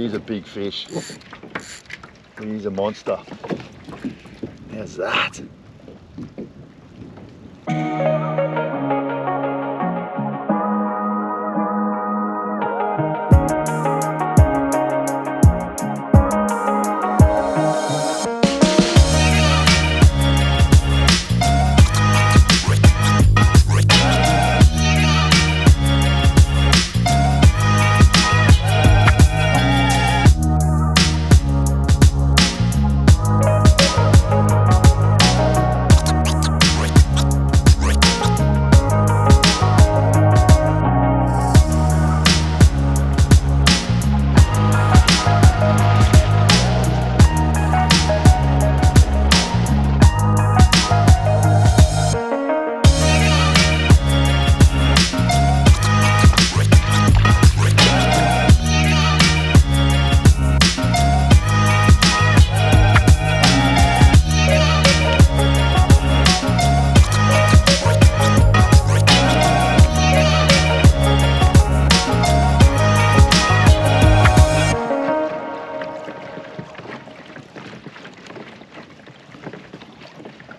He's a big fish. He's a monster. How's that?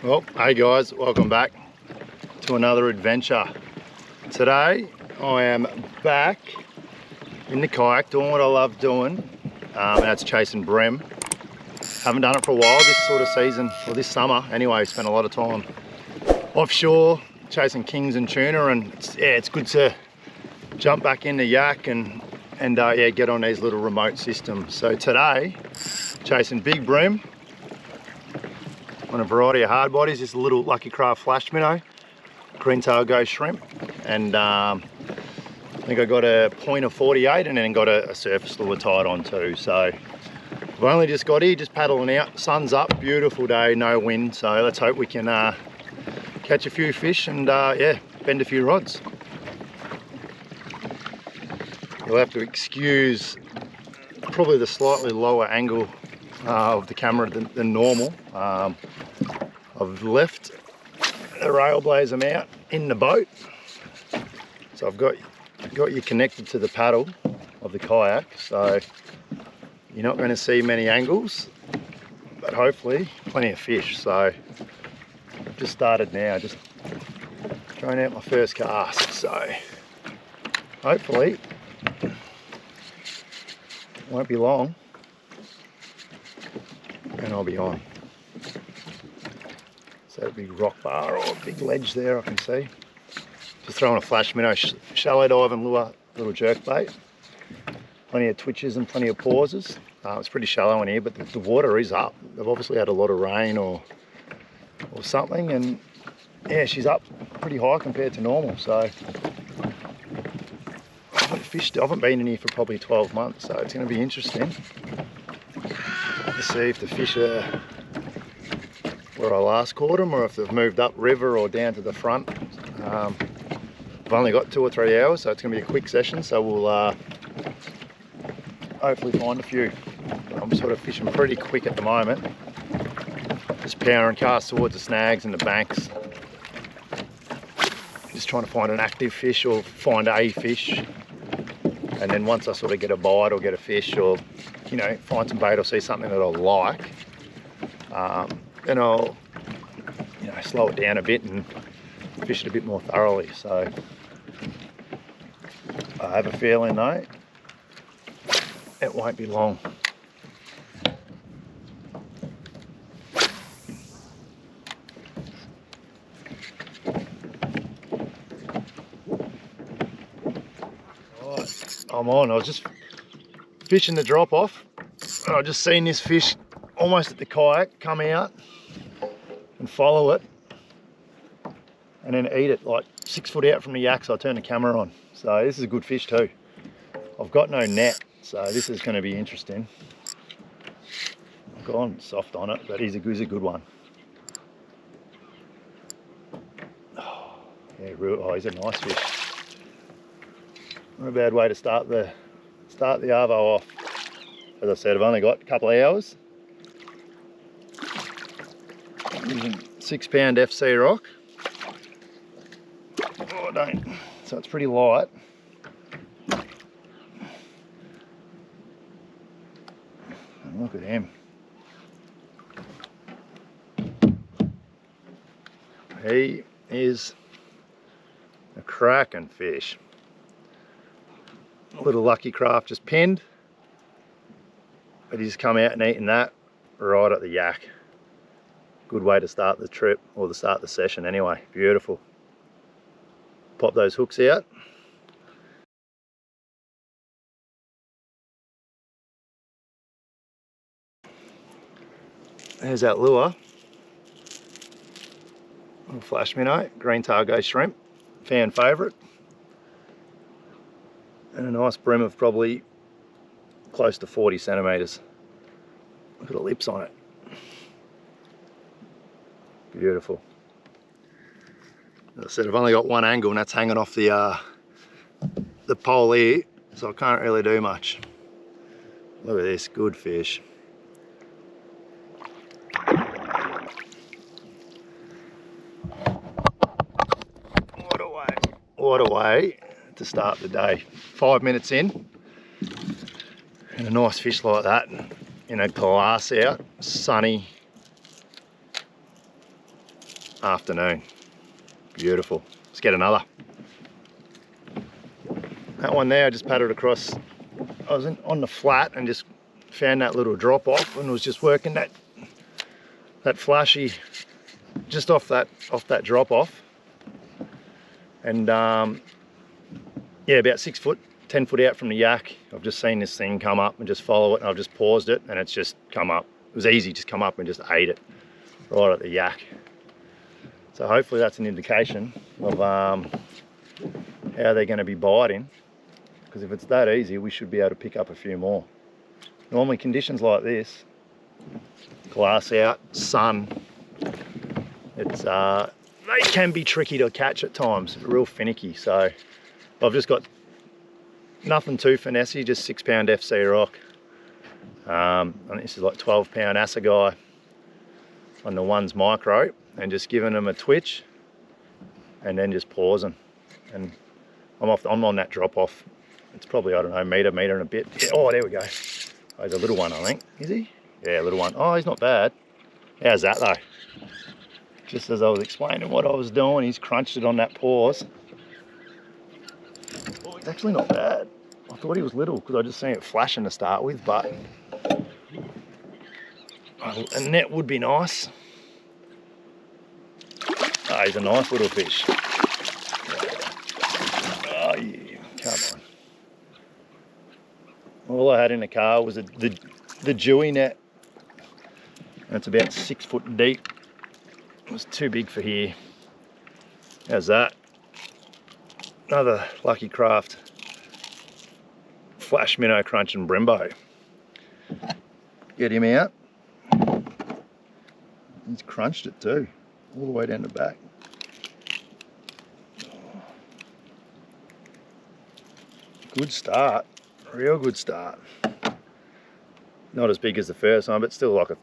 Well, hey guys, welcome back to another adventure. Today I am back in the kayak doing what I love doing, and that's chasing bream. Haven't done it for a while this sort of season, or this summer anyway. Spent a lot of time offshore chasing kings and tuna, and it's good to jump back in the yak and get on these little remote systems. So today, chasing big bream on a variety of hard bodies. This little Lucky Craft flash minnow, green tail ghost shrimp, and I think I got a point of 48 and then got a surface lure tied on too. So I've only just got here, just paddling out, sun's up, beautiful day, no wind, so let's hope we can catch a few fish and bend a few rods. You'll have to excuse probably the slightly lower angle of the camera than normal. I've left the rail blazer mount in the boat, so I've got you connected to the paddle of the kayak, so you're not going to see many angles, but hopefully plenty of fish. So I've just started now, just throwing out my first cast, so hopefully it won't be long and I'll be on. So a big rock bar or a big ledge there I can see. Just throwing a flash minnow, shallow dive and lure, little jerk bait. Plenty of twitches and plenty of pauses. It's pretty shallow in here, but the water is up. They've obviously had a lot of rain or something, and yeah, she's up pretty high compared to normal. So I haven't been in here for probably 12 months, so it's going to be interesting to see if the fish are where I last caught them, or if they've moved up river or down to the front. I've only got 2 or 3 hours, so it's going to be a quick session, so we'll hopefully find a few. I'm sort of fishing pretty quick at the moment, just powering cast towards the snags and the banks, just trying to find an active fish or find a fish, and then once I sort of get a bite or get a fish, or find some bait or see something that I like, then I'll slow it down a bit and fish it a bit more thoroughly. So I have a feeling though it won't be long. Right, I'm on. I was just fishing the drop off, and I just seen this fish almost at the kayak come out and follow it and then eat it like 6 foot out from the yak, so I turned the camera on. So this is a good fish too. I've got no net, so this is going to be interesting. I've gone soft on it, but he's a good one. Oh, yeah, he's a nice fish. Not a bad way to start the arvo off. As I said, I've only got a couple of hours. I'm using 6-pound FC rock. Oh, I don't. So it's pretty light. And look at him. He is a cracking fish. A little lucky craft just pinned, but he's come out and eaten that right at the yak. Good way to start the trip, or to start the session anyway. Beautiful. Pop those hooks out. There's that lure. Little flash minnow, green targo shrimp, fan favourite. And a nice bream of probably close to 40 centimetres. Look at the lips on it. Beautiful. As I said, I've only got one angle and that's hanging off the pole here, so I can't really do much. Look at this, good fish. What a way to start the day. 5 minutes in, and a nice fish like that in a glass out, sunny afternoon. Beautiful. Let's get another. That one there I just paddled across. I was on the flat and just found that little drop off and was just working that flashy just off that drop off. And yeah, about 6 foot, 10 foot out from the yak, I've just seen this thing come up and just follow it, and I've just paused it and it's just come up. It was easy, just come up and just ate it right at the yak. So hopefully that's an indication of how they're going to be biting, because if it's that easy, we should be able to pick up a few more. Normally conditions like this, glass out, sun, it's they can be tricky to catch at times, real finicky. So I've just got nothing too finessey, just 6 pound FC rock. And this is like 12 pound assegai on the ones micro, and just giving them a twitch and then just pausing. And I'm on that drop off. It's probably, I don't know, metre and a bit. Yeah, oh, there we go. Oh, he's a little one, I think. Is he? Yeah, a little one. Oh, he's not bad. How's that though? Just as I was explaining what I was doing, he's crunched it on that pause. Oh, he's actually not bad. I thought he was little because I just seen it flashing to start with, but a net would be nice. Oh, he's a nice little fish. Oh yeah, come on. All I had in the car was the dewy net, and it's about 6 foot deep. It was too big for here. How's that? Another lucky craft. Flash minnow crunch and Brembo. Get him out. He's crunched it too, all the way down the back. Good start, real good start. Not as big as the first one, but still like a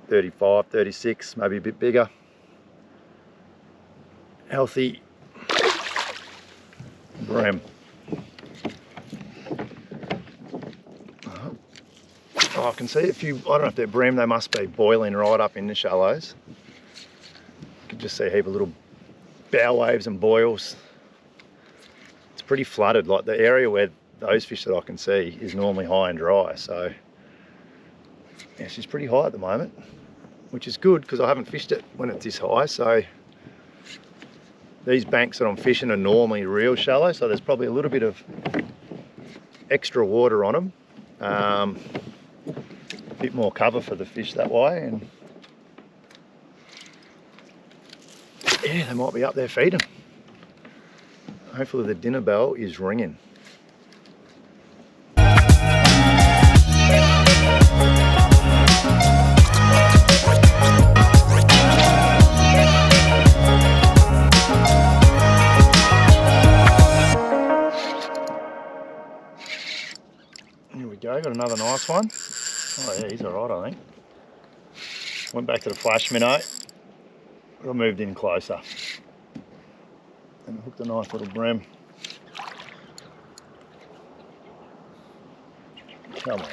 35, 36, maybe a bit bigger. Healthy bream. Oh, I can see a few, I don't know if they're bream, they must be boiling right up in the shallows. You can just see a heap of little bow waves and boils. It's pretty flooded, like the area where those fish that I can see is normally high and dry, so yeah, she's pretty high at the moment, which is good because I haven't fished it when it's this high. So these banks that I'm fishing are normally real shallow, so there's probably a little bit of extra water on them. A bit more cover for the fish that way, and yeah, they might be up there feeding. Hopefully the dinner bell is ringing. Here we go, got another nice one. Oh yeah, he's alright, I think. Went back to the flash minnow. I moved in closer and hooked a nice little bream. Come on.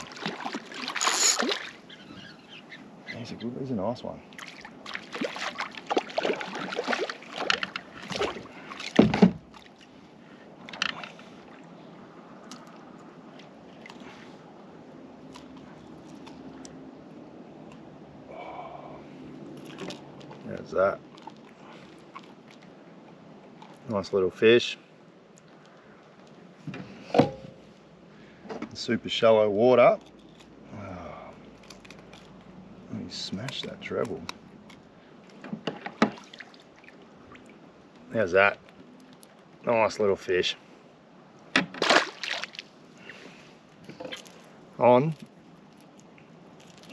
He's a nice one. There's that. Nice little fish. Super shallow water. Oh, he smashed that treble. How's that? Nice little fish. On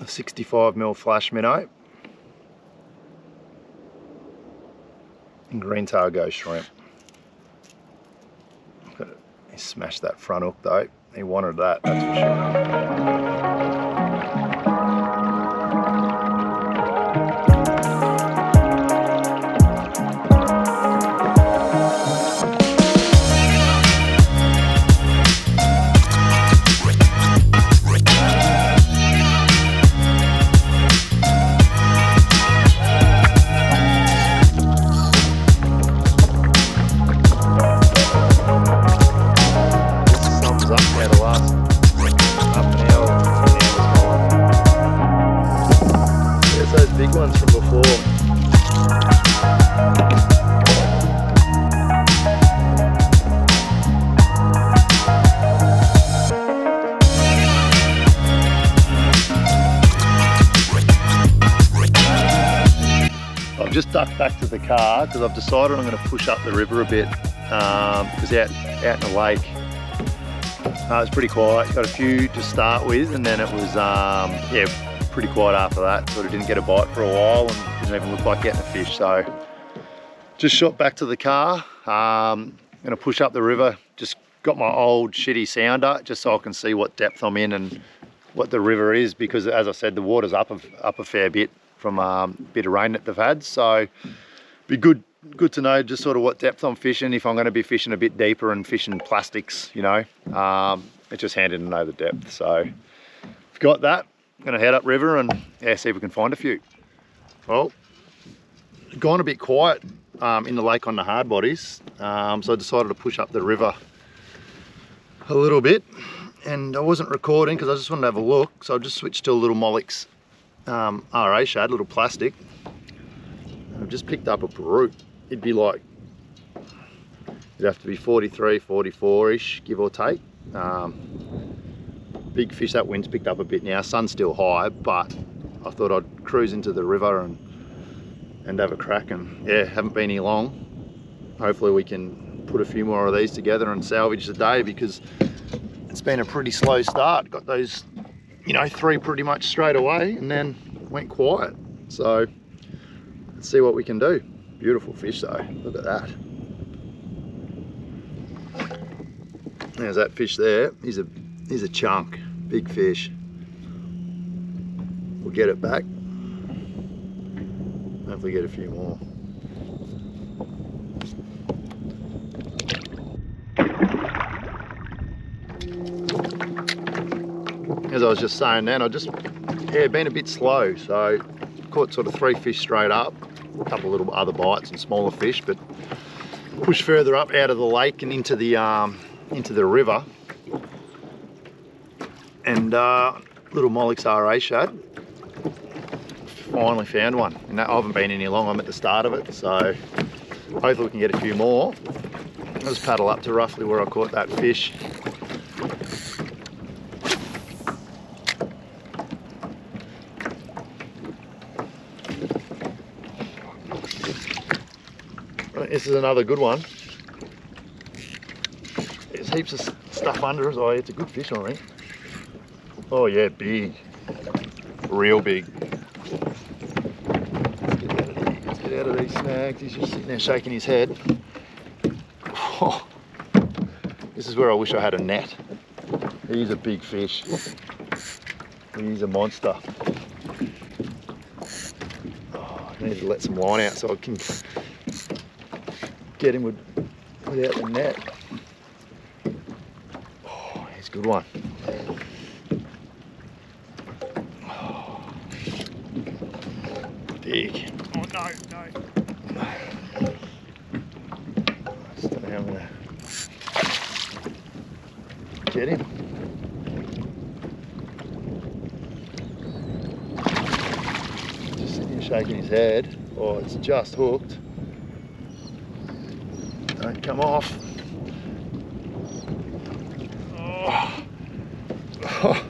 a 65mm flash minnow. And green tail ghost shrimp. He smashed that front hook though. He wanted that, that's for sure. Big ones from before. I've just ducked back to the car because I've decided I'm going to push up the river a bit because out in the lake it's pretty quiet. Got a few to start with, and then it was yeah, pretty quiet after that. Sort of didn't get a bite for a while and didn't even look like getting a fish. So just shot back to the car. Gonna push up the river. Just got my old shitty sounder just so I can see what depth I'm in and what the river is, because as I said, the water's up a fair bit from a bit of rain that they've had. So be good to know just sort of what depth I'm fishing, if I'm going to be fishing a bit deeper and fishing plastics, you know. It's just handy to know the depth. So I've got that. I'm going to head up river and yeah, see if we can find a few. Well, gone a bit quiet in the lake on the hard bodies, so I decided to push up the river a little bit, and I wasn't recording because I just wanted to have a look, so I just switched to a little Molix RA shad, little plastic. And I've just picked up a baroot. It'd be like, it'd have to be 43, 44-ish, give or take. Big fish. That wind's picked up a bit now, sun's still high, but I thought I'd cruise into the river and have a crack, and yeah, haven't been here long. Hopefully we can put a few more of these together and salvage the day, because it's been a pretty slow start. Got those, you know, 3 pretty much straight away and then went quiet. So let's see what we can do. Beautiful fish though, look at that. There's that fish there. He's a chunk, big fish. We'll get it back. Hopefully get a few more. As I was just saying then, been a bit slow, so caught sort of 3 fish straight up, a couple of little other bites and smaller fish, but pushed further up out of the lake and into the river, and little Molix RA shad. Finally found one, and I haven't been in here long. I'm at the start of it, so hopefully we can get a few more. I'll just paddle up to roughly where I caught that fish. This is another good one. There's heaps of stuff under us. Oh, it's a good fish, I think. Oh yeah, big, real big. Let's get out of these snags. He's just sitting there shaking his head. Oh, this is where I wish I had a net. He's a big fish. He's a monster. Oh, I need to let some line out so I can get him without the net. Oh, he's a good one. big. Oh no, no. Just don't know how I'm gonna get him. Just sitting here shaking his head. Oh, it's just hooked. Don't come off. Oh. Oh.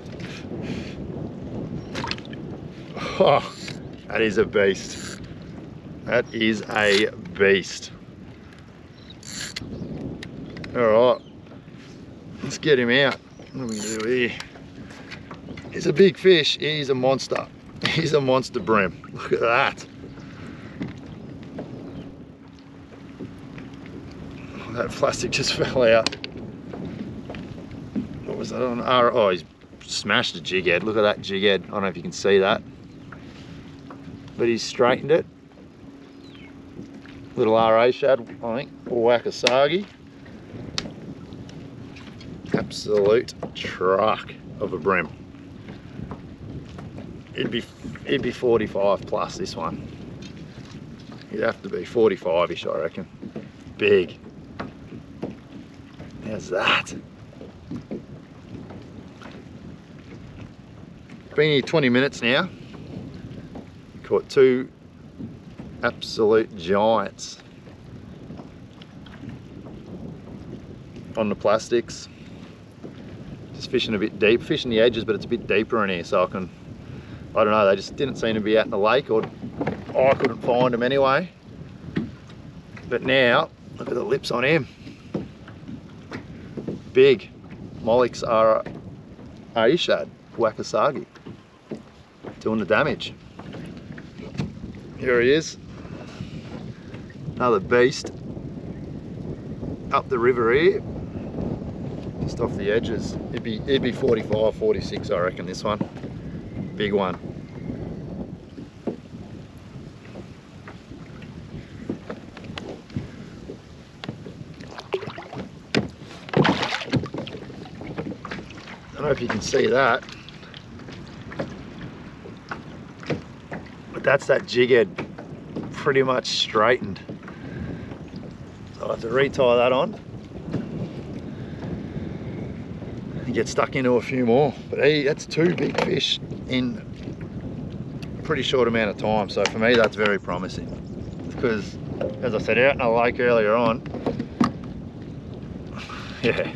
Oh. That is a beast. That is a beast. All right, let's get him out. What are we gonna do here? He's a big fish. He's a monster. He's a monster bream. Look at that. Oh, that plastic just fell out. What was that on? Oh, he's smashed a jig head. Look at that jig head. I don't know if you can see that, but he's straightened it. Little RA shad, I think, or Wakasagi. Absolute truck of a bream. It'd be 45 plus, this one. He'd have to be 45-ish, I reckon. Big. How's that? Been here 20 minutes now. Caught two absolute giants on the plastics. Just fishing a bit deep, fishing the edges, but it's a bit deeper in here, so I don't know, they just didn't seem to be out in the lake, or I couldn't find them anyway. But now, look at the lips on him. Big. Molix are a shad, Wakasagi, doing the damage. Here he is. Another beast up the river here, just off the edges. It'd be 45, 46, I reckon, this one. Big one. I don't know if you can see that, but that's that jig head pretty much straightened. So I have to retie that on and get stuck into a few more. But hey, that's two big fish in a pretty short amount of time. So for me, that's very promising, because as I said, out in a lake earlier on, yeah,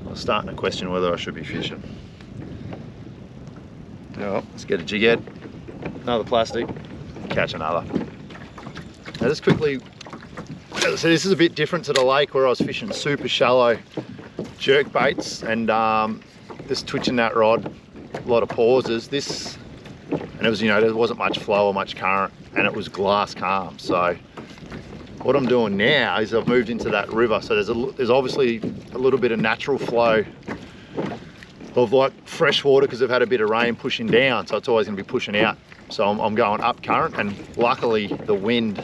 I was starting to question whether I should be fishing. Well, let's get a jig head, another plastic, catch another. Now just quickly, as I said, this is a bit different to the lake where I was fishing super shallow jerk baits and just twitching that rod, a lot of pauses. This, and it was, you know, there wasn't much flow or much current, and it was glass calm. So what I'm doing now is I've moved into that river, so there's obviously a little bit of natural flow of like fresh water because they've had a bit of rain pushing down, so it's always going to be pushing out. So I'm going up current, and luckily the wind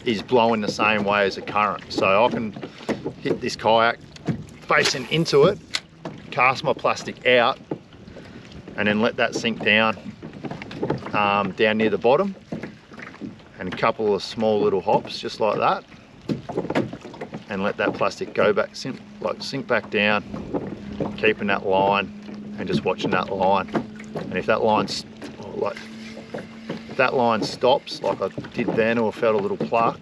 is blowing the same way as the current, so I can hit this kayak facing into it, cast my plastic out, and then let that sink down down near the bottom, and a couple of small little hops just like that, and let that plastic go back, sink back down, keeping that line and just watching that line. And if that line's like, if that line stops like I did then, or felt a little pluck,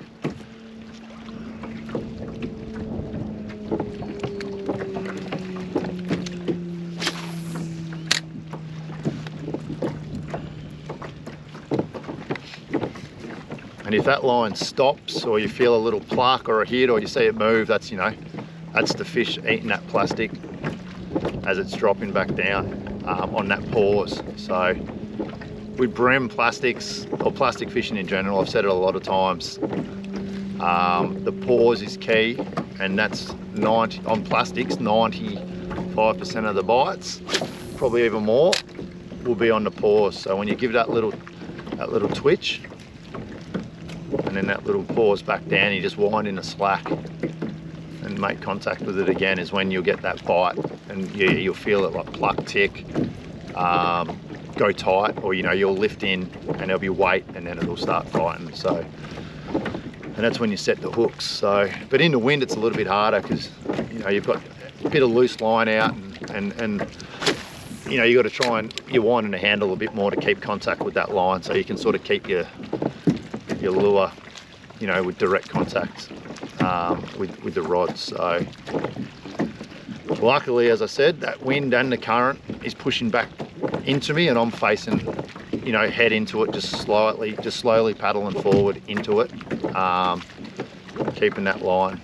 and if that line stops, or you feel a little pluck or a hit, or you see it move, that's, you know, that's the fish eating that plastic as it's dropping back down on that pause. So with bream plastics, or plastic fishing in general, I've said it a lot of times, the pause is key, and that's 90 on plastics, 95% of the bites, probably even more, will be on the pause. So when you give that little twitch, and then that little pause back down, you just wind in a slack and make contact with it again, is when you'll get that bite, and you'll feel it like pluck, tick, go tight, or you'll lift in and there'll be weight and then it'll start fighting. So, and that's when you set the hooks. So, but in the wind it's a little bit harder because you've got a bit of loose line out, and you got to try and you're winding the handle a bit more to keep contact with that line, so you can sort of keep your lure with direct contact with the rod. So luckily, as I said, that wind and the current is pushing back into me, and I'm facing head into it, just slowly paddling forward into it, keeping that line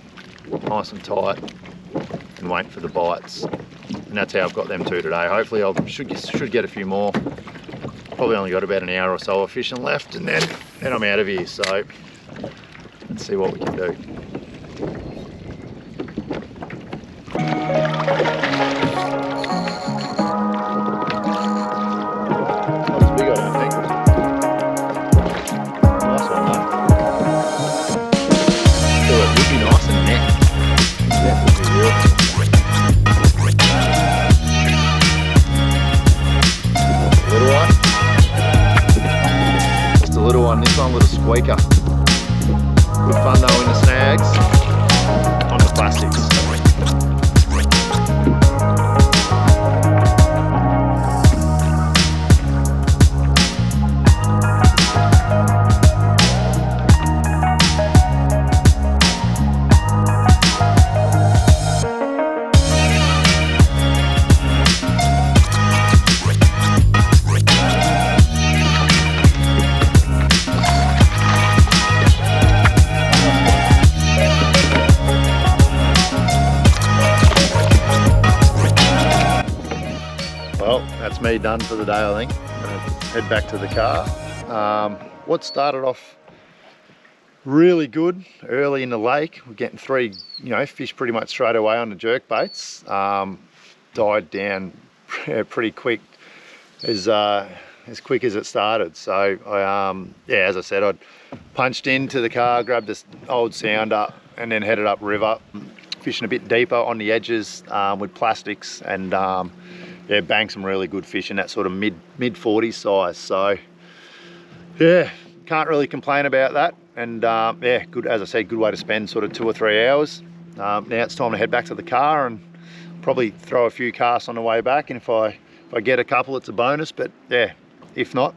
nice and tight and waiting for the bites. And that's how I've got them two today. Hopefully I should get a few more. Probably only got about an hour or so of fishing left, and then I'm out of here. So let's see what we can do. That's big, I don't think. Nice one, mate. So it would be nice and net. Net would be real. Little one. Just a little one. This one with a squeaker. Good fun though in the snags on the plastics. Well, that's me done for the day, I think. I'm gonna head back to the car. What started off really good early in the lake, we're getting 3 fish pretty much straight away on the jerk baits, died down pretty quick, as quick as it started. So I as I said, I'd punched into the car, grabbed this old sounder and then headed up river, fishing a bit deeper on the edges with plastics, and banged some really good fish in that sort of mid 40s size. So yeah, can't really complain about that. And good, as I said, good way to spend sort of 2 or 3 hours. Now it's time to head back to the car and probably throw a few casts on the way back, and if I get a couple, it's a bonus, but yeah, if not,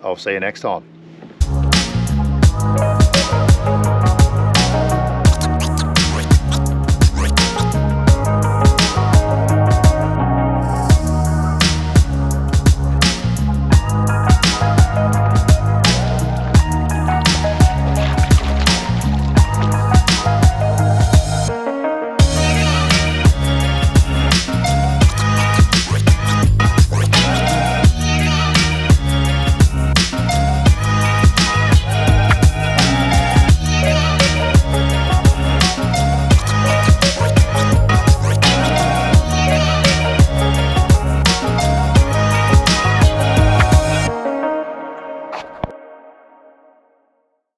I'll see you next time.